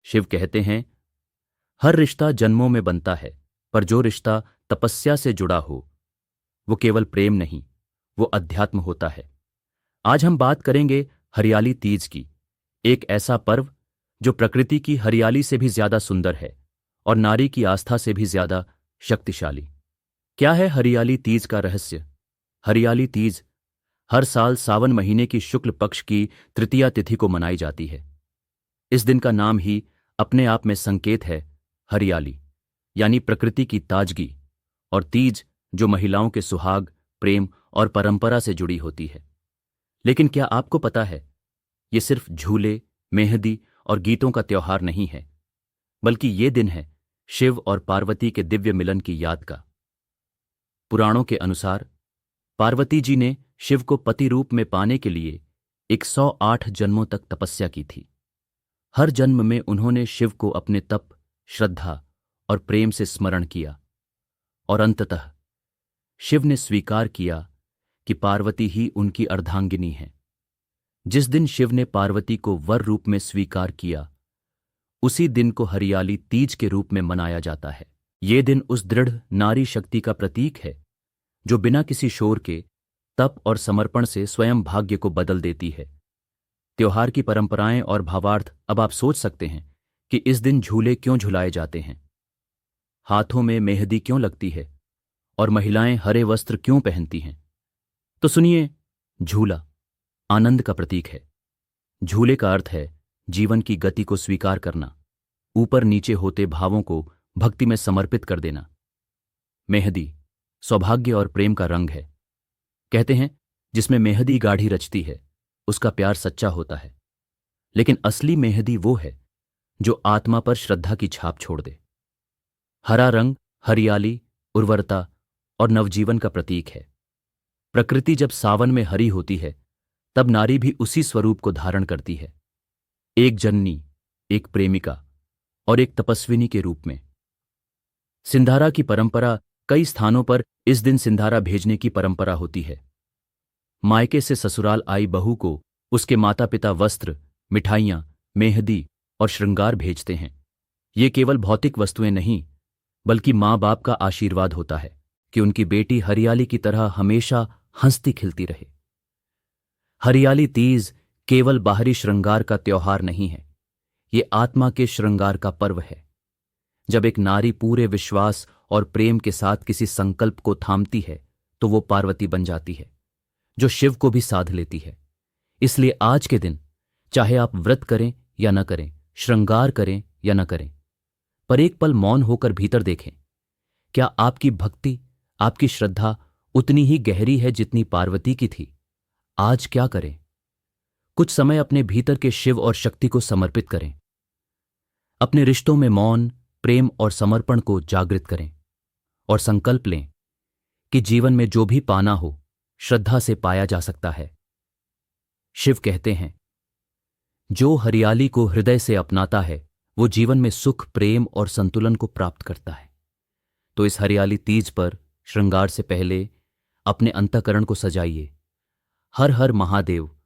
शिव कहते हैं, हर रिश्ता जन्मों में बनता है, पर जो रिश्ता तपस्या से जुड़ा हो वो केवल प्रेम नहीं, वो अध्यात्म होता है। आज हम बात करेंगे हरियाली तीज की, एक ऐसा पर्व जो प्रकृति की हरियाली से भी ज्यादा सुंदर है और नारी की आस्था से भी ज्यादा शक्तिशाली। क्या है हरियाली तीज का रहस्य? हरियाली तीज हर साल सावन महीने की शुक्ल पक्ष की तृतीया तिथि को मनाई जाती है। इस दिन का नाम ही अपने आप में संकेत है, हरियाली यानी प्रकृति की ताजगी, और तीज जो महिलाओं के सुहाग, प्रेम और परंपरा से जुड़ी होती है। लेकिन क्या आपको पता है, ये सिर्फ झूले, मेहंदी और गीतों का त्योहार नहीं है, बल्कि ये दिन है शिव और पार्वती के दिव्य मिलन की याद का। पुराणों के अनुसार पार्वती जी ने शिव को पति रूप में पाने के लिए 108 जन्मों तक तपस्या की थी। हर जन्म में उन्होंने शिव को अपने तप, श्रद्धा और प्रेम से स्मरण किया, और अंततः शिव ने स्वीकार किया कि पार्वती ही उनकी अर्धांगिनी है। जिस दिन शिव ने पार्वती को वर रूप में स्वीकार किया, उसी दिन को हरियाली तीज के रूप में मनाया जाता है। ये दिन उस दृढ़ नारी शक्ति का प्रतीक है जो बिना किसी शोर के तप और समर्पण से स्वयं भाग्य को बदल देती है। त्योहार की परंपराएं और भावार्थ अब आप सोच सकते हैं कि इस दिन झूले क्यों झुलाए जाते हैं, हाथों में मेहंदी क्यों लगती है और महिलाएं हरे वस्त्र क्यों पहनती हैं। तो सुनिए, झूला आनंद का प्रतीक है। झूले का अर्थ है जीवन की गति को स्वीकार करना, ऊपर नीचे होते भावों को भक्ति में समर्पित कर देना। मेहंदी सौभाग्य और प्रेम का रंग है। कहते हैं, जिसमें मेहंदी गाढ़ी रचती है उसका प्यार सच्चा होता है। लेकिन असली मेहंदी वो है जो आत्मा पर श्रद्धा की छाप छोड़ दे। हरा रंग हरियाली, उर्वरता और नवजीवन का प्रतीक है। प्रकृति जब सावन में हरी होती है, तब नारी भी उसी स्वरूप को धारण करती है, एक जननी, एक प्रेमिका और एक तपस्विनी के रूप में। सिंधारा की परंपरा, कई स्थानों पर इस दिन सिंधारा भेजने की परंपरा होती है। मायके से ससुराल आई बहू को उसके माता पिता वस्त्र, मिठाइयां, मेहंदी और श्रृंगार भेजते हैं। ये केवल भौतिक वस्तुएं नहीं, बल्कि माँ बाप का आशीर्वाद होता है कि उनकी बेटी हरियाली की तरह हमेशा हंसती खिलती रहे। हरियाली तीज केवल बाहरी श्रृंगार का त्योहार नहीं है, ये आत्मा के श्रृंगार का पर्व है। जब एक नारी पूरे विश्वास और प्रेम के साथ किसी संकल्प को थामती है, तो वो पार्वती बन जाती है, जो शिव को भी साध लेती है। इसलिए आज के दिन, चाहे आप व्रत करें या न करें, श्रृंगार करें या न करें, पर एक पल मौन होकर भीतर देखें। क्या आपकी भक्ति, आपकी श्रद्धा उतनी ही गहरी है जितनी पार्वती की थी? आज क्या करें? कुछ समय अपने भीतर के शिव और शक्ति को समर्पित करें। अपने रिश्तों में मौन, प्रेम और समर्पण को जागृत करें और संकल्प लें कि जीवन में जो भी पाना हो, श्रद्धा से पाया जा सकता है। शिव कहते हैं, जो हरियाली को हृदय से अपनाता है वो जीवन में सुख, प्रेम और संतुलन को प्राप्त करता है। तो इस हरियाली तीज पर श्रृंगार से पहले अपने अंतःकरण को सजाइए। हर हर महादेव